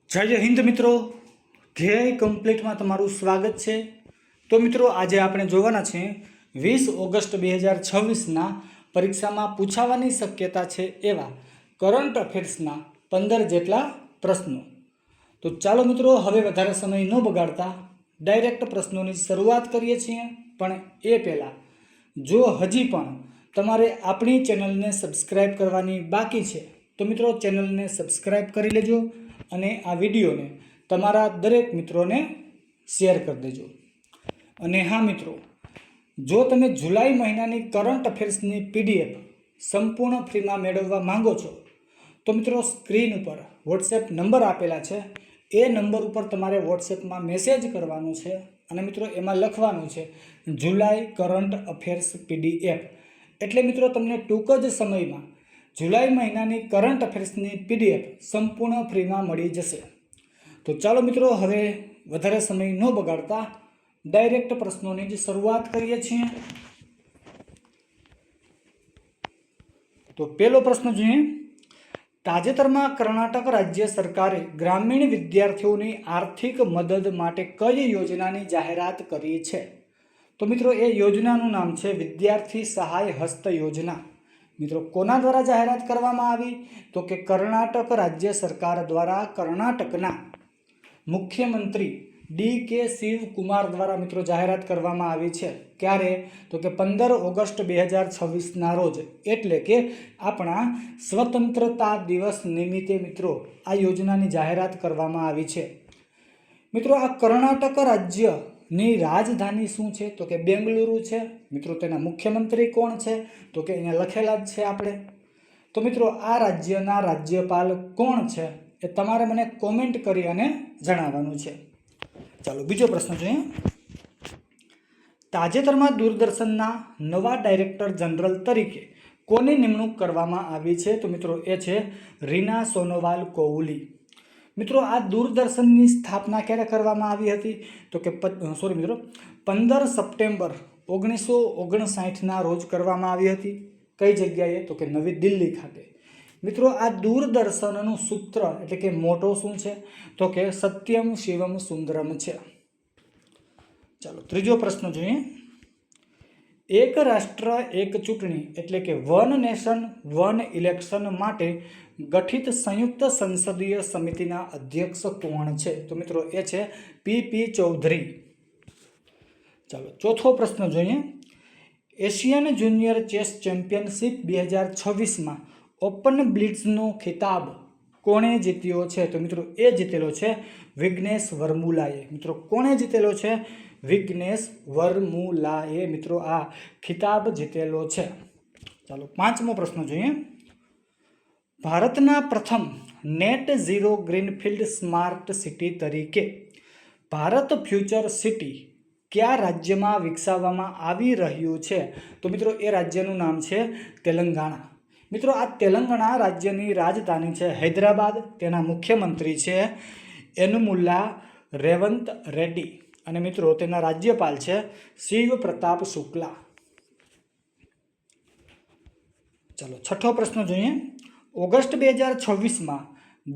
જય હિન્દ મિત્રો, ધ્યેય કમ્પ્લીટમાં તમારું સ્વાગત છે। તો મિત્રો આજે આપણે જોવાના છે 20 ઓગસ્ટ 2026ના પરીક્ષામાં પૂછાવાની શક્યતા છે એવા કરંટ અફેર્સના 15 જેટલા પ્રશ્નો। તો ચાલો મિત્રો હવે વધારે સમય ન બગાડતા ડાયરેક્ટ પ્રશ્નોની શરૂઆત કરીએ છીએ। પણ એ પહેલાં જો હજી પણ તમારે આપણી ચેનલને સબસ્ક્રાઈબ કરવાની બાકી છે તો મિત્રો ચેનલને સબસ્ક્રાઈબ કરી લેજો અને આ વિડીયોને તમારા દરેક મિત્રોને શેર કરી દેજો। અને હા મિત્રો, જો તમે જુલાઈ મહિનાની કરંટ અફેર્સની પીડીએફ સંપૂર્ણ ફ્રીમાં મેળવવા માંગો છો તો મિત્રો સ્ક્રીન ઉપર વોટ્સએપ નંબર આપેલા છે, એ નંબર ઉપર તમારે વોટ્સએપમાં મેસેજ કરવાનો છે અને મિત્રો એમાં લખવાનું છે જુલાઈ કરંટ અફેર્સ પીડીએફ। એટલે મિત્રો તમને ટૂંક જ સમયમાં જુલાઈ મહિનાની કરંટ અફેર્સની પીડીએફ સંપૂર્ણ ફ્રીમાં મળી જશે। તો ચાલો મિત્રો હવે વધારે સમય ન બગાડતા ડાયરેક્ટ પ્રશ્નોની જ શરૂઆત કરીએ છીએ। તો પહેલો પ્રશ્ન જોઈએ, તાજેતરમાં કર્ણાટક રાજ્ય સરકારે ગ્રામીણ વિદ્યાર્થીઓની આર્થિક મદદ માટે કઈ યોજનાની જાહેરાત કરી છે? તો મિત્રો એ યોજનાનું નામ છે વિદ્યાર્થી સહાય હસ્ત યોજના। મિત્રો કોના દ્વારા જાહેરાત કરવામાં આવી? તો કે કર્ણાટક રાજ્ય સરકાર દ્વારા કર્ણાટકના મુખ્યમંત્રી ડી.કે. શિવકુમાર દ્વારા મિત્રો જાહેરાત કરવામાં આવી છે। ક્યારે? તો કે 15 ઓગસ્ટ 2026ના રોજ, એટલે કે આપણા સ્વતંત્રતા દિવસ નિમિત્તે મિત્રો આ યોજનાની જાહેરાત કરવામાં આવી છે। મિત્રો આ કર્ણાટક રાજ્યની રાજધાની શું છે? તો કે બેંગલુરુ છે। મિત્રો તેના મુખ્યમંત્રી કોણ છે? તો કે અહીંયા લખેલા જ છે આપણે। તો મિત્રો આ રાજ્યના રાજ્યપાલ કોણ છે એ તમારે મને કોમેન્ટ કરી અને જણાવવાનું છે। ચાલો બીજો પ્રશ્ન જોઈએ, તાજેતરમાં દૂરદર્શનના નવા ડાયરેક્ટર જનરલ તરીકે કોની નિમણૂક કરવામાં આવી છે? તો મિત્રો એ છે રીના સોનોવાલ કોહલી। મિત્રો આ દૂરદર્શનની સ્થાપના ક્યારે કરવામાં આવી હતી? તો કે 15 સપ્ટેમ્બર 1959ના રોજ કરવામાં આવી હતી। કઈ જગ્યાએ? તો કે નવી દિલ્હી ખાતે। મિત્રો આ દૂરદર્શનનું સૂત્ર એટલે કે મોટો શું છે? તો કે સત્યમ શિવમ સુંદરમ છે। ચાલો ત્રીજો પ્રશ્ન જોઈએ, એક રાષ્ટ્ર એક ચૂંટણી એટલે કે વન નેશન વન ઇલેક્શન માટે ગઠિત સંયુક્ત સંસદીય સમિતિના અધ્યક્ષ કોણ છે? તો મિત્રો એ છે પી.પી. ચૌધરી। ચાલો ચોથો પ્રશ્ન જોઈએ, એશિયન જુનિયર ચેસ ચેમ્પિયનશિપ 2026માં ઓપન બ્લિટ્ઝનો ખિતાબ કોણે જીત્યો છે? તો મિત્રો એ જીતેલો છે વિઘ્નેશ વર્મુલાએ। મિત્રો કોણે જીતેલો છે? વિઘ્નેશ વર્મુલાએ મિત્રો આ ખિતાબ જીતેલો છે। ચાલો પાંચમો પ્રશ્ન જોઈએ, ભારતના પ્રથમ net zero greenfield smart city તરીકે ભારત ફ્યુચર સિટી કયા રાજ્યમાં વિકસાવવામાં આવી રહ્યું છે? તો મિત્રો એ રાજ્યનું નામ છે તેલંગાણા। મિત્રો આ તેલંગાણા રાજ્યની રાજધાની છે હૈદરાબાદ, તેના મુખ્યમંત્રી છે યનુમુલા રેવંત રેડ્ડી અને મિત્રો તેના રાજ્યપાલ છે શિવ પ્રતાપ શુક્લા। ચાલો છઠ્ઠો પ્રશ્ન જોઈએ, ઓગસ્ટ 2026માં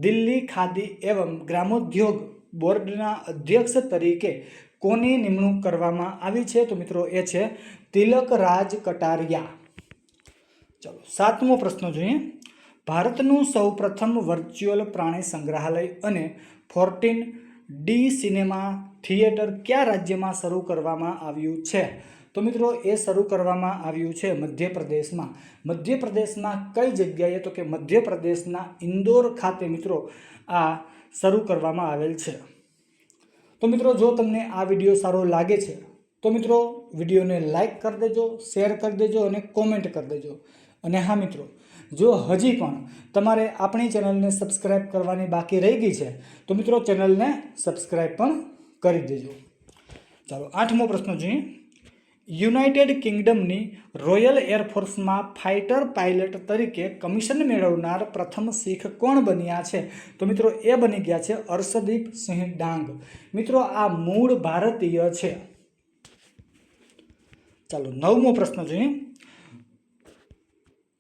દિલ્હી ખાદી એવં ગ્રામોદ્યોગ બોર્ડના અધ્યક્ષ તરીકે કોની નિમણૂક કરવામાં આવી છે? તો મિત્રો એ છે તિલક રાજ કટારિયા। ચાલો સાતમો પ્રશ્ન જોઈએ, ભારતનું સૌપ્રથમ વર્ચ્યુઅલ પ્રાણી સંગ્રહાલય અને 14D સિનેમા થિયેટર કયા રાજ્યમાં શરૂ કરવામાં આવ્યું છે? તો મિત્રો એ શરૂ કરવામાં આવ્યું છે મધ્યપ્રદેશમાં। મધ્યપ્રદેશમાં કઈ જગ્યાએ? તો કે મધ્યપ્રદેશના ઇન્દોર ખાતે મિત્રો આ શરૂ કરવામાં આવેલ છે। તો મિત્રો જો તમને આ વિડીયો સારો લાગે છે તો મિત્રો વિડીયોને લાઈક કરી દેજો, શેર કરી દેજો અને કોમેન્ટ કરી દેજો। અને હા મિત્રો, જો હજી પણ તમારે આપણી ચેનલને સબસ્ક્રાઈબ કરવાની બાકી રહી ગઈ છે તો મિત્રો ચેનલને સબસ્ક્રાઈબ પણ કરી દેજો। ચાલો આઠમો પ્રશ્ન જોઈએ, યુનાઇટેડ કિંગડમની રોયલ એરફોર્સમાં ફાઇટર પાયલટ તરીકે કમિશન મેળવનાર પ્રથમ શીખ કોણ બન્યા છે? તો મિત્રો એ બની ગયા છે અર્શદીપ સિંહ ડાંગ। મિત્રો આ મૂળ ભારતીય છે। ચાલો નવમો પ્રશ્ન જોઈએ,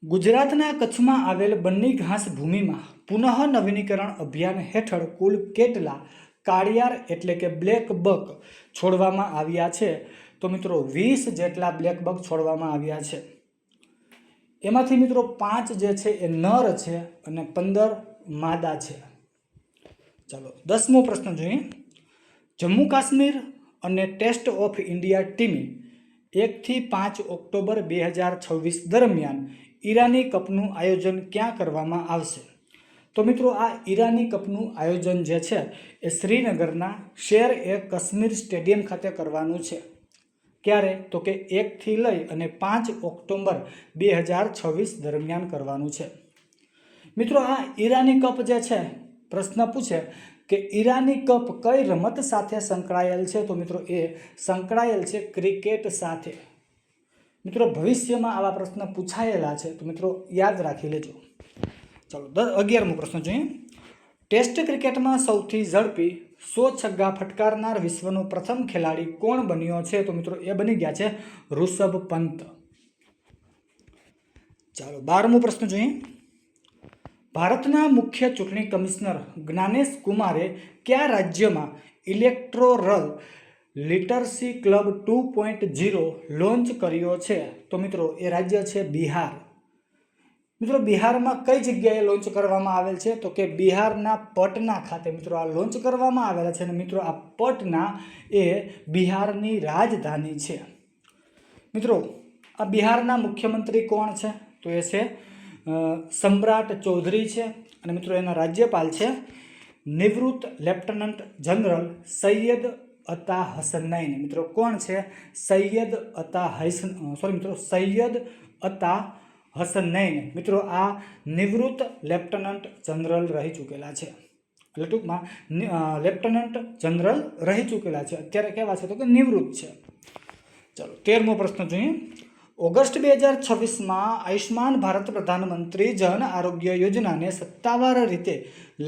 ગુજરાતના કચ્છમાં આવેલ બન્ની ઘાસ ભૂમિમાં પુનઃ નવીનીકરણ અભિયાન હેઠળ કુલ કેટલા કાળિયાર એટલે કે બ્લેક બક છોડવામાં આવ્યા છે? તો મિત્રો 20 જેટલા બ્લેક બક છોડવામાં આવ્યા છે. એમાંથી મિત્રો 5 જે છે એ નર છે અને 15 માદા છે. ચાલો 10મો પ્રશ્ન જોઈએ. જમ્મુ કાશ્મીર અને ટેસ્ટ ઓફ ઇન્ડિયા ટીમે 1 થી 5 ઓક્ટોબર 2026 દરમિયાન ઈરાની કપનું આયોજન ક્યાં કરવામાં આવશે? તો મિત્રો આ ઈરાની કપનું આયોજન જે છે એ શ્રીનગરના શેર-એ-કાશ્મીર સ્ટેડિયમ ખાતે કરવાનું છે. ક્યારે? તો કે 1 થી લઈ અને 5 ઓક્ટોબર 2026 દરમિયાન કરવાનું છે. મિત્રો આ ઈરાની કપ જે છે, પ્રશ્ન પૂછે કે ઈરાની કપ કઈ રમત સાથે સંકળાયેલ છે? તો મિત્રો એ સંકળાયેલ છે ક્રિકેટ સાથે. મિત્રો ભવિષ્યમાં આવા પ્રશ્ન પૂછાયેલા છે, તો મિત્રો યાદ રાખી લેજો. ચાલો 11મો પ્રશ્ન જોઈએ. ટેસ્ટ ક્રિકેટમાં સૌથી ઝડપી 100 છગ્ગા ફટકારનાર વિશ્વનો પ્રથમ ખેલાડી કોણ બન્યો છે? તો મિત્રો એ બની ગયા છે ઋષભ પંત. ચાલો 12મો પ્રશ્ન જોઈએ. ભારતના મુખ્ય ચૂંટણી કમિશનર જ્ઞાનેશ કુમારે કયા રાજ્યમાં ઇલેક્ટોરલ લિટરસી ક્લબ 2.0 લોન્ચ કર્યો છે? તો મિત્રો એ રાજ્ય છે બિહાર. મિત્રો બિહારમાં કઈ જગ્યાએ લોન્ચ કરવામાં આવેલ છે? તો કે બિહારના પટના ખાતે મિત્રો આ લોન્ચ કરવામાં આવેલા છે. અને મિત્રો આ પટના એ બિહારની રાજધાની છે. મિત્રો આ બિહારના મુખ્યમંત્રી કોણ છે? તો એ છે સમ્રાટ ચૌધરી છે. અને મિત્રો એના રાજ્યપાલ છે નિવૃત્ત લેફ્ટનન્ટ જનરલ સૈયદ અતા હસનૈન. મિત્રો કોણ છે? સૈયદ અતા હસનૈન. મિત્રો આ નિવૃત્ત લેફ્ટનન્ટ જનરલ રહી ચૂકેલા છે. એટલે ટૂંકમાં લેફ્ટનન્ટ જનરલ રહી ચૂકેલા છે. અત્યારે કેવા છે? તો કે નિવૃત્ત છે. ચાલો 13મો પ્રશ્ન જોઈએ. ઓગસ્ટ 2026માં આયુષ્માન ભારત પ્રધાનમંત્રી જન આરોગ્ય યોજનાને સત્તાવાર રીતે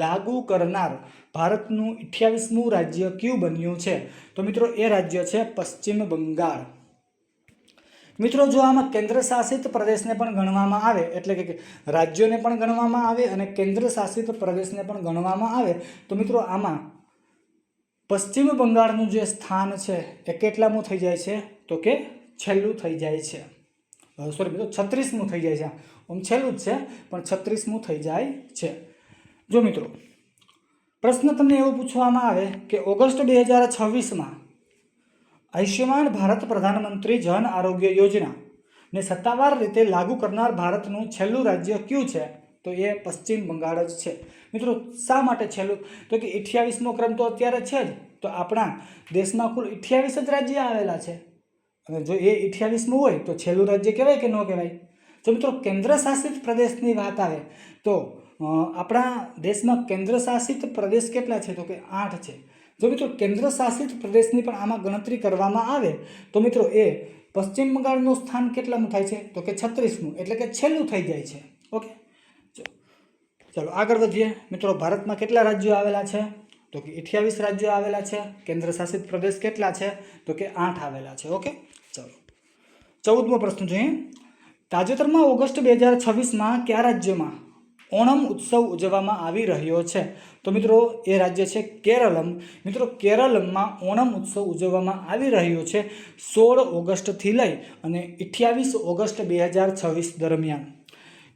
લાગુ કરનાર ભારતનું 28મું રાજ્ય કયું બન્યું છે? તો મિત્રો એ રાજ્ય છે પશ્ચિમ બંગાળ. મિત્રો જો આમાં કેન્દ્ર શાસિત પ્રદેશને પણ ગણવામાં આવે, એટલે કે રાજ્યોને પણ ગણવામાં આવે અને કેન્દ્ર શાસિત પ્રદેશને પણ ગણવામાં આવે, તો મિત્રો આમાં પશ્ચિમ બંગાળનું જે સ્થાન છે એ કેટલામું થઈ જાય છે? તો કે છેલ્લું થઈ જાય છે. મિત્રો 36મું થઈ જાય છે. આમ છેલ્લું જ છે પણ 36મું થઈ જાય છે. જો મિત્રો પ્રશ્ન તમને એવો પૂછવામાં આવે કે ઓગસ્ટ 2026માં આયુષ્યમાન ભારત પ્રધાનમંત્રી જન આરોગ્ય યોજના ને સત્તાવાર રીતે લાગુ કરનાર ભારતનું છેલ્લું રાજ્ય કયું છે? તો એ પશ્ચિમ બંગાળ જ છે. મિત્રો શા માટે છેલ્લું? તો કે 28મો ક્રમ તો અત્યારે છે જ, તો આપણા દેશમાં કુલ 28 જ રાજ્ય આવેલા છે. અને જો એ 28મું હોય તો છેલ્લું રાજ્ય કહેવાય કે ન કહેવાય? જો મિત્રો કેન્દ્ર શાસિત પ્રદેશની વાત આવે તો આપણા દેશમાં કેન્દ્ર શાસિત પ્રદેશ કેટલા છે? તો કે 8 છે. જો મિત્રો કેન્દ્ર શાસિત પ્રદેશની પણ આમાં ગણતરી કરવામાં આવે તો મિત્રો એ પશ્ચિમ બંગાળનું સ્થાન કેટલામું થાય છે? તો કે 36મું, એટલે કે છેલ્લું થઈ જાય છે. ઓકે, ચાલો આગળ વધીએ. મિત્રો ભારતમાં કેટલા રાજ્યો આવેલા છે? તો કે 28 રાજ્યો આવેલા છે. કેન્દ્ર શાસિત પ્રદેશ કેટલા છે? તો કે 8 આવેલા છે. ઓકે, ચાલો 14મો પ્રશ્ન જોઈએ. તાજેતરમાં ઓગસ્ટ 2026માં કયા રાજ્યમાં ઓણમ ઉત્સવ ઉજવવામાં આવી રહ્યો છે? તો મિત્રો એ રાજ્ય છે કેરળમ. મિત્રો કેરળમાં ઓણમ ઉત્સવ ઉજવવામાં આવી રહ્યો છે 16 ઓગસ્ટથી લઈ અને 28 ઓગસ્ટ 2026 દરમિયાન.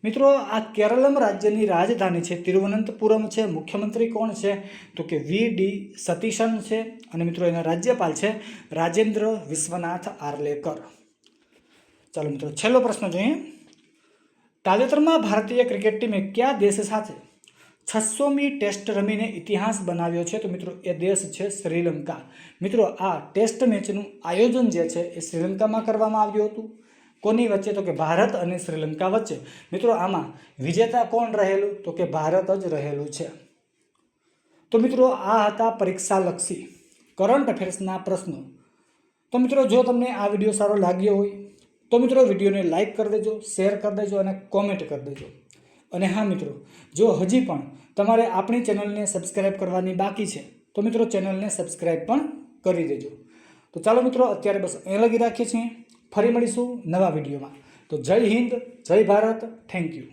મિત્રો આ કેરળમ રાજ્યની રાજધાની છે તિરુવનંતપુરમ છે. મુખ્યમંત્રી કોણ છે? તો કે વી.ડી. સતીશન છે. અને મિત્રો એના રાજ્યપાલ છે રાજેન્દ્ર વિશ્વનાથ આર્લેકર. ચાલો મિત્રો છેલ્લો પ્રશ્ન જોઈએ. તાજેતરમાં ભારતીય ક્રિકેટ ટીમે કયા દેશ સાથે 600મી ટેસ્ટ રમીને ઇતિહાસ બનાવ્યો છે? તો મિત્રો એ દેશ છે શ્રીલંકા. મિત્રો આ ટેસ્ટ મેચનું આયોજન જે છે એ શ્રીલંકામાં કરવામાં આવ્યું હતું. કોની વચ્ચે? તો કે ભારત અને શ્રીલંકા વચ્ચે. મિત્રો આમાં વિજેતા કોણ રહેલું? તો કે ભારત જ રહેલું છે. તો મિત્રો આ હતા પરીક્ષાલક્ષી કરંટ અફેર્સના પ્રશ્નો. તો મિત્રો જો તમને આ વિડીયો સારો લાગ્યો હોય તો મિત્રો વિડીયોને લાઇક કરી દેજો, શેર કરી દેજો અને કોમેન્ટ કરી દેજો. અને હા મિત્રો, જો હજી પણ તમારે આપણી ચેનલને સબસ્ક્રાઈબ કરવાની બાકી છે તો મિત્રો ચેનલને સબસ્ક્રાઈબ પણ કરી દેજો. તો ચાલો મિત્રો અત્યારે બસ અહીં લગી રાખીએ છીએ. ફરી મળીશું નવા વિડીયોમાં. તો જય હિન્દ, જય ભારત, થેન્ક યુ.